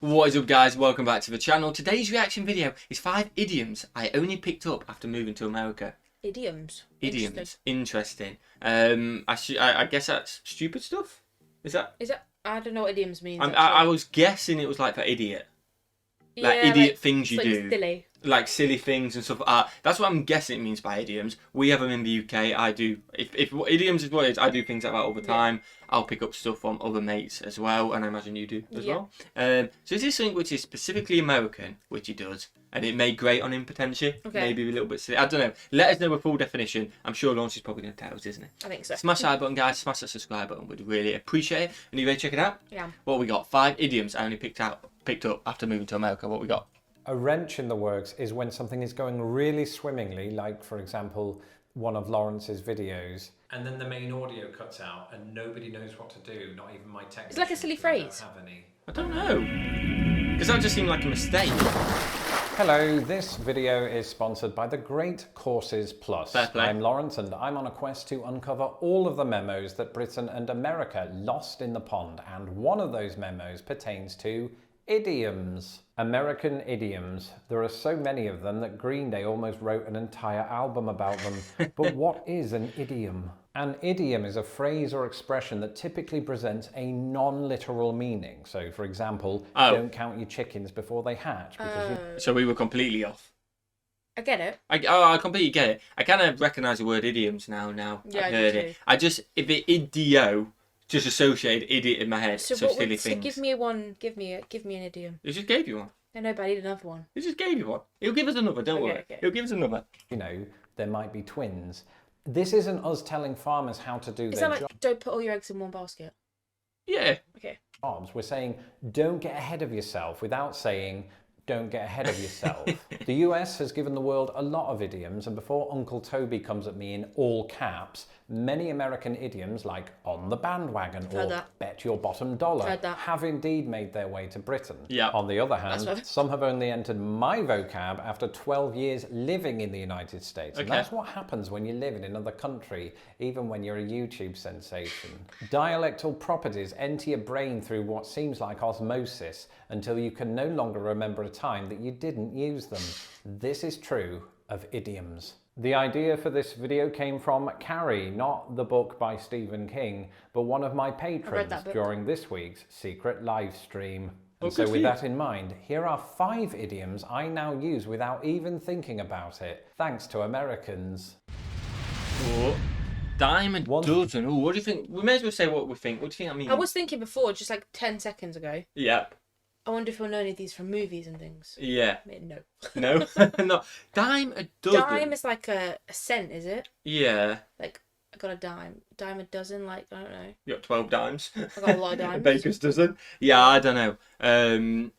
What is up, guys? Welcome back to the channel. Today's reaction video is 5 idioms I only picked up after moving to America. Idioms. Idioms. Interesting. I guess that's stupid stuff. Is that? I don't know what idioms means. I was guessing it was like for idiot. Like yeah, idiot like, things you do. Silly. Like silly things and stuff. That's what I'm guessing it means by idioms. We have them in the UK. I do. If idioms is what it is, I do things like that all the time. I'll pick up stuff from other mates as well, and I imagine you do as well. So is this something which is specifically American, which he does, and it may grate on him potentially? Okay. Maybe a little bit silly. I don't know. Let us know a full definition. I'm sure Lawrence is probably going to tell us, isn't it? I think so. Smash that like button, guys. Smash that subscribe button. We'd really appreciate it. And you ready to check it out? Yeah. What we got? 5 idioms I only picked up after moving to America. What we got? A wrench in the works is when something is going really swimmingly, like, for example, one of Lawrence's videos. And then the main audio cuts out and nobody knows what to do, not even my technician. It's like a silly phrase. I don't know. Because that just seemed like a mistake. Hello, this video is sponsored by the Great Courses Plus. Fair play. I'm Lawrence and I'm on a quest to uncover all of the memos that Britain and America lost in the pond. And one of those memos pertains to idioms. American idioms. There are so many of them that Green Day almost wrote an entire album about them. But what is an idiom? An idiom is a phrase or expression that typically presents a non-literal meaning. So, for example, don't count your chickens before they hatch. Because So we were completely off. I get it. I completely get it. I kind of recognise the word idioms now. Yeah, I've heard it. I just, if it idio, just associated idiot in my head. So silly things. So give me one. Give me an idiom. He just gave you one. I know, but I need another one. He just gave you one. He'll give us another. Don't worry. Okay. He'll give us another. you know, there might be twins. This isn't us telling farmers how to do their Like, don't put all your eggs in one basket? Yeah. Okay. jobs. We're saying don't get ahead of yourself without saying don't get ahead of yourself. The US has given the world a lot of idioms, and before Uncle Toby comes at me in all caps, many American idioms like on the bandwagon or bet your bottom dollar have indeed made their way to Britain. Yeah. On the other hand, some have only entered my vocab after 12 years living in the United States. And that's what happens when you live in another country, even when you're a YouTube sensation. Dialectal properties enter your brain through what seems like osmosis until you can no longer remember a time that you didn't use them. This is true of idioms. The idea for this video came from Carrie, not the book by Stephen King, but one of my patrons during this week's secret live stream. And so with that in mind, here are 5 idioms I now use without even thinking about it, thanks to Americans. Dime a dozen. Oh, what do you think? We may as well say what we think. What do you think that means? I was thinking before, just like 10 seconds ago. Yep. I wonder if we'll know any of these from movies and things. Yeah. No. No? No. Dime a dozen. Dime is like a cent, is it? Yeah. Like, I got a dime. Dime a dozen, like, I don't know. You got 12 dimes. I got a lot of dimes. A baker's dozen. Yeah, I don't know.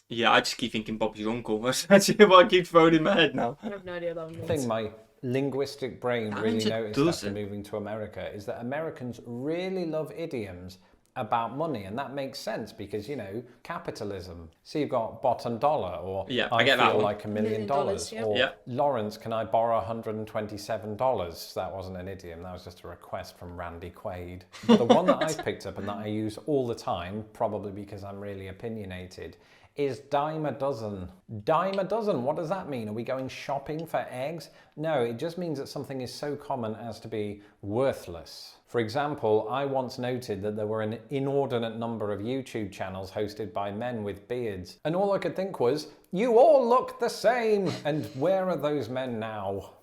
Yeah, I just keep thinking Bob's your uncle. That's actually what I keep throwing in my head now. I have no idea what that means. The thing my linguistic brain really noticed after moving to America is that Americans really love idioms about money, and that makes sense because, you know, capitalism. So you've got bottom dollar, or I feel like $1 million, or Lawrence, can I borrow $127? That wasn't an idiom, that was just a request from Randy Quaid. The one that I picked up and that I use all the time, probably because I'm really opinionated, is dime a dozen. Dime a dozen, what does that mean? Are we going shopping for eggs? No, it just means that something is so common as to be worthless. For example, I once noted that there were an inordinate number of YouTube channels hosted by men with beards. And all I could think was, you all look the same! And where are those men now?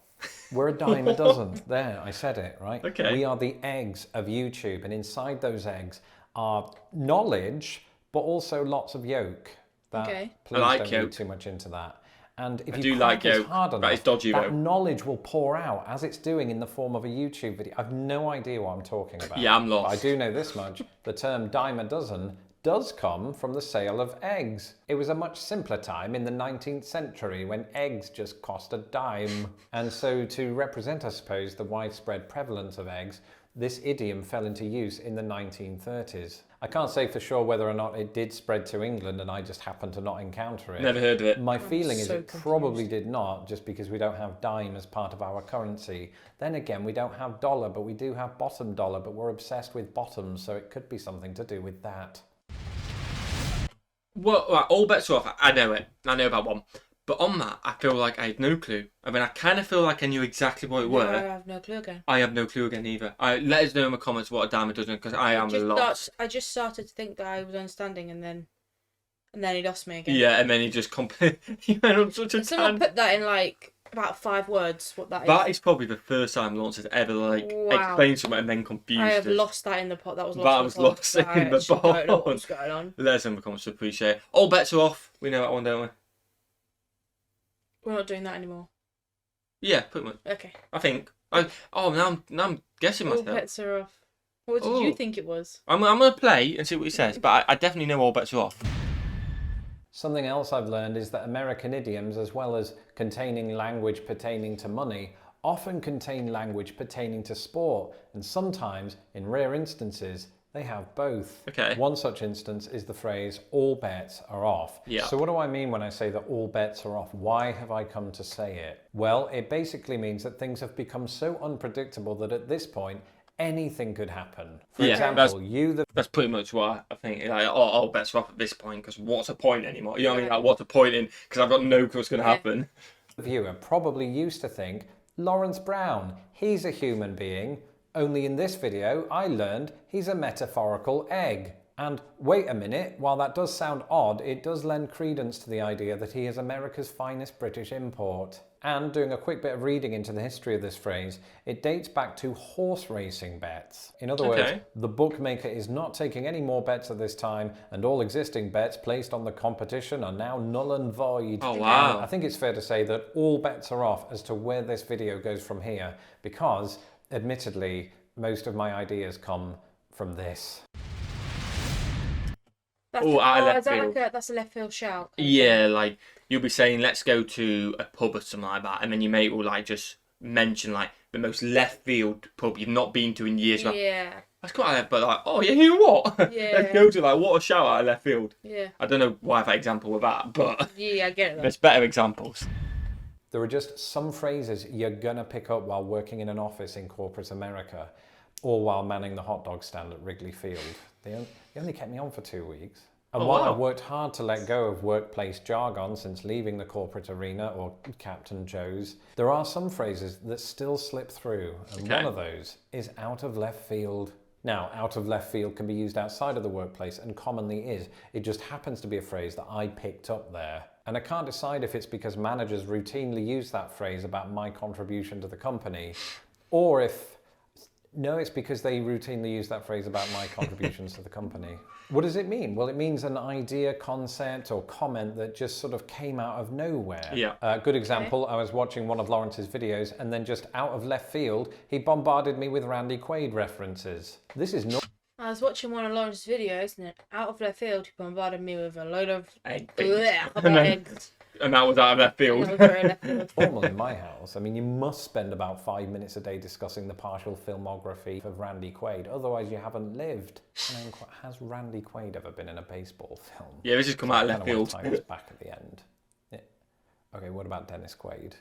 We're a dime a dozen. There, I said it, right? Okay. We are the eggs of YouTube, and inside those eggs are knowledge, but also lots of yolk. Please don't read too much into that. And if you crack it hard enough, that knowledge will pour out as it's doing in the form of a YouTube video. I've no idea what I'm talking about. Yeah, I'm lost. But I do know this much. The term dime a dozen does come from the sale of eggs. It was a much simpler time in the 19th century when eggs just cost a dime. And so to represent, I suppose, the widespread prevalence of eggs, this idiom fell into use in the 1930s. I can't say for sure whether or not it did spread to England and I just happened to not encounter it. Never heard of it. My feeling is it probably did not, just because we don't have dime as part of our currency. Then again, we don't have dollar, but we do have bottom dollar, but we're obsessed with bottoms, so it could be something to do with that. Well, right, all bets are off. I know it. I know about one. But on that, I feel like I had no clue. I mean, I kind of feel like I knew exactly what it No, I were. have no clue again. I have no clue again either. Let us know in the comments what a dime a dozen, because I am lost. I just started to think that I was understanding, and then he lost me again. Yeah, and then he just he went on such a Someone put that in like about 5 words. What that is. That is probably the first time Lawrence has ever explained something and then confused us. I have lost that in the pot. That was lost in the pot. Don't know what's going on. Let us know in the comments to appreciate it. All bets are off. We know that one, don't we? We're not doing that anymore. Yeah, pretty much. Okay. I think. Now I'm guessing myself. All bets are off. What did you think it was? I'm gonna play and see what he says, but I definitely know all bets are off. Something else I've learned is that American idioms, as well as containing language pertaining to money, often contain language pertaining to sport, and sometimes, in rare instances, they have both. Okay. One such instance is the phrase, all bets are off. Yeah. So what do I mean when I say that all bets are off? Why have I come to say it? Well, it basically means that things have become so unpredictable that at this point, anything could happen. For example, that's pretty much what I think. Like, all bets are off at this point, because what's a point anymore? You know what I mean? Like, what's a point in? Because I've got no clue what's going to happen. The viewer probably used to think, Lawrence Brown, he's a human being. Only in this video, I learned he's a metaphorical egg. And wait a minute, while that does sound odd, it does lend credence to the idea that he is America's finest British import. And doing a quick bit of reading into the history of this phrase, it dates back to horse racing bets. In other words, the bookmaker is not taking any more bets at this time, and all existing bets placed on the competition are now null and void. Oh, wow. And I think it's fair to say that all bets are off as to where this video goes from here, because admittedly, most of my ideas come from this. That's a left field shout. Yeah, like you'll be saying, let's go to a pub or something like that, and then your mate will like just mention like the most left field pub you've not been to in years. Yeah. That's quite left, but like, oh yeah, you know what? Yeah. Let's go to like, what a shout out of left field. Yeah. I don't know why that example with that, but yeah, I get it. There's better examples. There are just some phrases you're gonna pick up while working in an office in corporate America, or while manning the hot dog stand at Wrigley Field. They only kept me on for 2 weeks. And while I've worked hard to let go of workplace jargon since leaving the corporate arena, or Captain Joe's, there are some phrases that still slip through, and one of those is out of left field. Now, out of left field can be used outside of the workplace, and commonly is. It just happens to be a phrase that I picked up there. And I can't decide if it's because managers routinely use that phrase about my contribution to the company, or if... No, it's because they routinely use that phrase about my contributions to the company. What does it mean? Well, it means an idea, concept, or comment that just sort of came out of nowhere. Yeah. Good example, I was watching one of Lawrence's videos, and then just out of left field, he bombarded me with Randy Quaid references. This is not... I was watching one of Lawrence's videos, and then out of left field, he bombarded me with a load of eggs. And that was out of left field. Normal in my house. I mean, you must spend about 5 minutes a day discussing the partial filmography of Randy Quaid. Otherwise, you haven't lived. I mean, has Randy Quaid ever been in a baseball film? Yeah, this has come out of left field. Back at the end. Yeah. Okay, what about Dennis Quaid?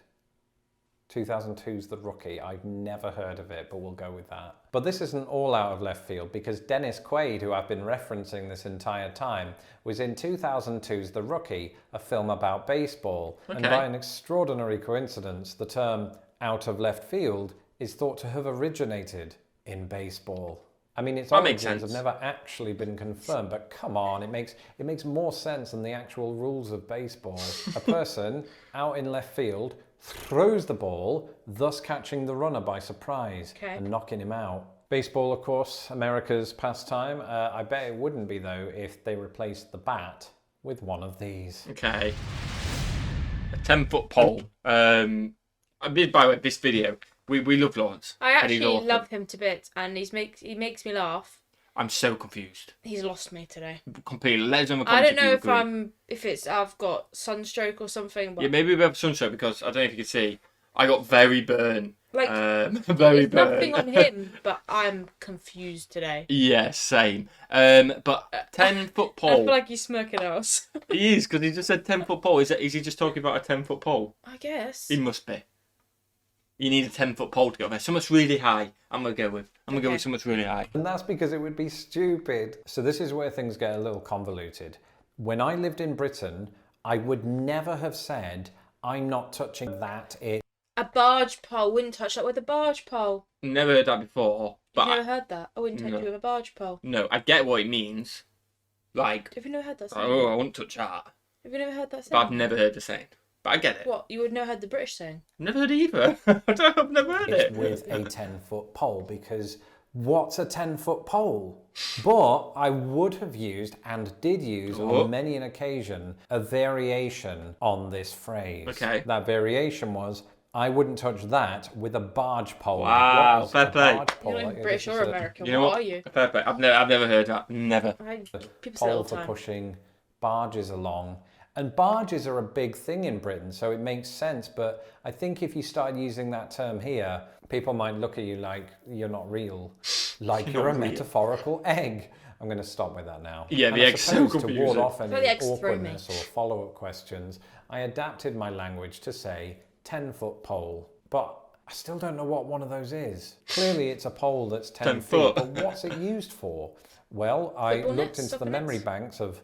2002's The Rookie. I've never heard of it, but we'll go with that. But this isn't all out of left field, because Dennis Quaid, who I've been referencing this entire time, was in 2002's The Rookie, a film about baseball. And by an extraordinary coincidence, the term out of left field is thought to have originated in baseball. I mean, its origins have never actually been confirmed, but come on, it makes more sense than the actual rules of baseball. A person out in left field throws the ball, thus catching the runner by surprise and knocking him out. Baseball, of course, America's pastime. I bet it wouldn't be, though, if they replaced the bat with one of these. Okay. A 10-foot pole. I mean, by the way, this video, we love Lawrence. I actually love him to bits, and he makes me laugh. I'm so confused. He's lost me today. Completely. Let us know in the I comments. don't know if I've got sunstroke or something. But... Yeah, maybe we have sunstroke, because I don't know if you can see, I got very burnt. Like, very burnt. Nothing on him, but I'm confused today. Yeah, same. But 10-foot pole. I feel like he's smirking at us. He is, because he just said 10-foot pole. Is he just talking about a 10-foot pole? I guess. He must be. You need a 10-foot pole to go there. Something's really high. I'm going to go with something really high. And that's because it would be stupid. So this is where things get a little convoluted. When I lived in Britain, I would never have said, I'm not touching that. A barge pole. Wouldn't touch that with a barge pole. Never heard that before. You've But never heard that? I wouldn't touch you with a barge pole. No, I get what it means. Like, Have you never heard that saying? oh, I wouldn't touch that. Have you never heard that saying? But I've never heard the saying. But I get it. What? You would never heard the British saying? Never heard either. I've never heard it. With a 10-foot pole, because what's a 10-foot pole? But I would have used, and did use on many an occasion, a variation on this phrase. Okay. That variation was, I wouldn't touch that with a barge pole. Wow, fair play. You're not even British or American. You know what are you? Fair play. I've never heard that. Never. People say it all Pole the for time. pushing barges along. And barges are a big thing in Britain, so it makes sense. But I think if you started using that term here, people might look at you like you're not real, like you're a metaphorical egg. I'm going to stop with that now. Yeah, and the egg's so to confusing. ward off any egg's awkwardness or follow-up questions, I adapted my language to say 10-foot pole. But I still don't know what one of those is. Clearly, it's a pole that's 10 feet, but what's it used for? Well, I looked into the memory banks of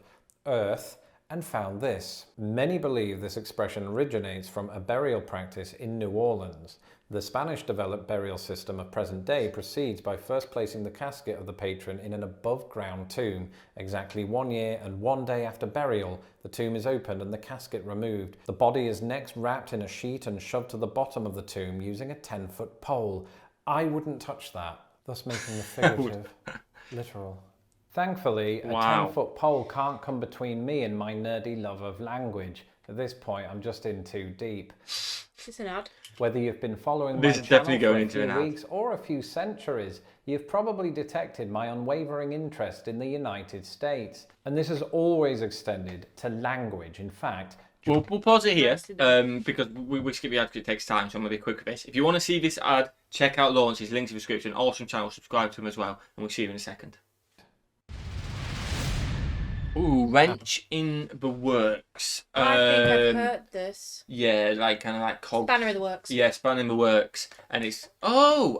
Earth and found this. Many believe this expression originates from a burial practice in New Orleans. The Spanish-developed burial system of present day proceeds by first placing the casket of the patron in an above-ground tomb. Exactly 1 year and 1 day after burial, the tomb is opened and the casket removed. The body is next wrapped in a sheet and shoved to the bottom of the tomb using a 10-foot pole. I wouldn't touch that, thus making the figurative literal. Thankfully, a 10-foot pole can't come between me and my nerdy love of language. At this point, I'm just in too deep. It's an ad. Whether you've been following my This is channel definitely going for a into an few ad. weeks or a few centuries, you've probably detected my unwavering interest in the United States. And this has always extended to language. In fact, We'll pause it here because we skip the ad because it takes time, so I'm going to be quick with this. If you want to see this ad, check out Lawrence's link to the description. Awesome channel, subscribe to him as well, and we'll see you in a second. Ooh, wrench in the works. I think I've heard this. Yeah, like kind of like cog. Spanner in the works. Yeah, spanner in the works, and it's You've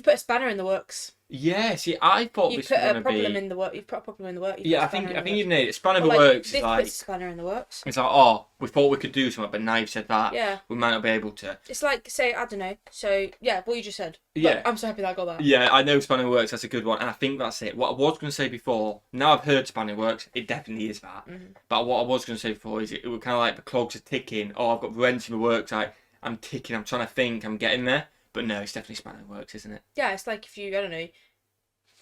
put a spanner in the works. Yeah, see, I thought You've this put was a going to problem be. in the work. You've put a problem in the work. Yeah, I think you've nailed it. Spanner in the works this is like. puts a spanner in the works. It's like, oh, we thought we could do something, but now you've said that. Yeah. We might not be able to. It's like, say, I don't know. So, yeah, what you just said. But Yeah. I'm so happy that I got that. Yeah, I know spanner works. That's a good one, and I think that's it. What I was going to say before, now I've heard spanner works, it definitely is that. Mm-hmm. But what I was going to say before is it was kind of like the clogs are ticking. Oh, I've got wrench in the works. Like I'm ticking. I'm trying to think. I'm getting there. But no, it's definitely spanner works, isn't it? Yeah, it's like if you, I don't know,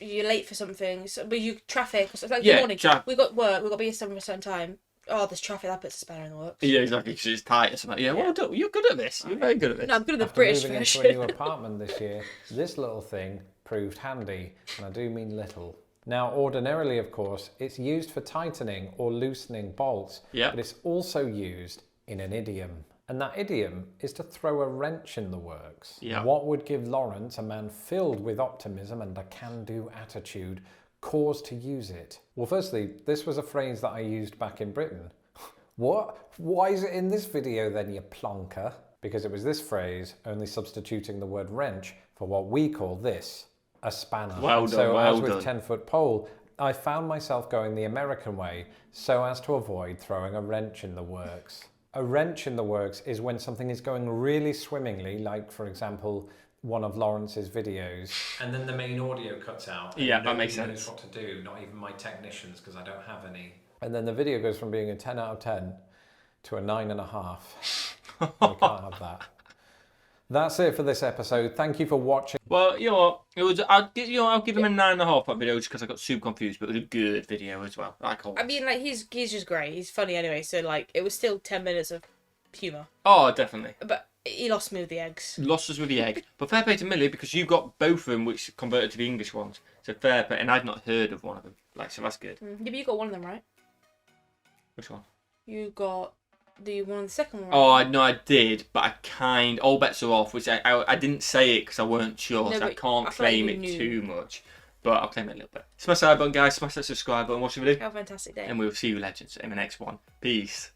you're late for something, but you traffic. It's like Yeah, the morning. We got work. We got to be here somewhere at a certain time. Oh, there's traffic. That puts a spanner in the works. Yeah, exactly. Because it's tight or something. Yeah, well done. You're good at this. You're very good at this. No, I'm good at the after British moving version. into a new apartment this year, this little thing proved handy, and I do mean little. Now, ordinarily, of course, it's used for tightening or loosening bolts, but it's also used in an idiom. And that idiom is to throw a wrench in the works. Yeah. What would give Lawrence, a man filled with optimism and a can-do attitude, cause to use it? Well, firstly, this was a phrase that I used back in Britain. What? Why is it in this video then, you plonker? Because it was this phrase, only substituting the word wrench for what we call this, a spanner. Well done, so well as with done. 10-foot pole, I found myself going the American way so as to avoid throwing a wrench in the works. A wrench in the works is when something is going really swimmingly, like, for example, one of Lawrence's videos. And then the main audio cuts out. Yeah, that makes sense. Knows what to do, not even my technicians, because I don't have any. And then the video goes from being a 10 out of 10 to a 9.5. We can't have that. That's it for this episode. Thank you for watching. Well, you know what? It was. I'll give him a 9.5 that video just because I got super confused, but it was a good video as well. I mean, like he's just great. He's funny anyway. So like, it was still 10 minutes of humour. Oh, definitely. But he lost me with the eggs. Lost us with the egg, but fair play to Millie because you got both of them, which converted to the English ones. So fair play, and I'd not heard of one of them. Like, so that's good. Yeah, but you got one of them right. Which one? You got the one on the second one. Oh, I did, but all bets are off, which I didn't say it because I weren't sure, No, so I but can't I feel like claim you it knew. too much. But I'll claim it a little bit. Smash that like button, guys. Smash that subscribe button. Watch the video. Have a fantastic day. And we'll see you legends in the next one. Peace.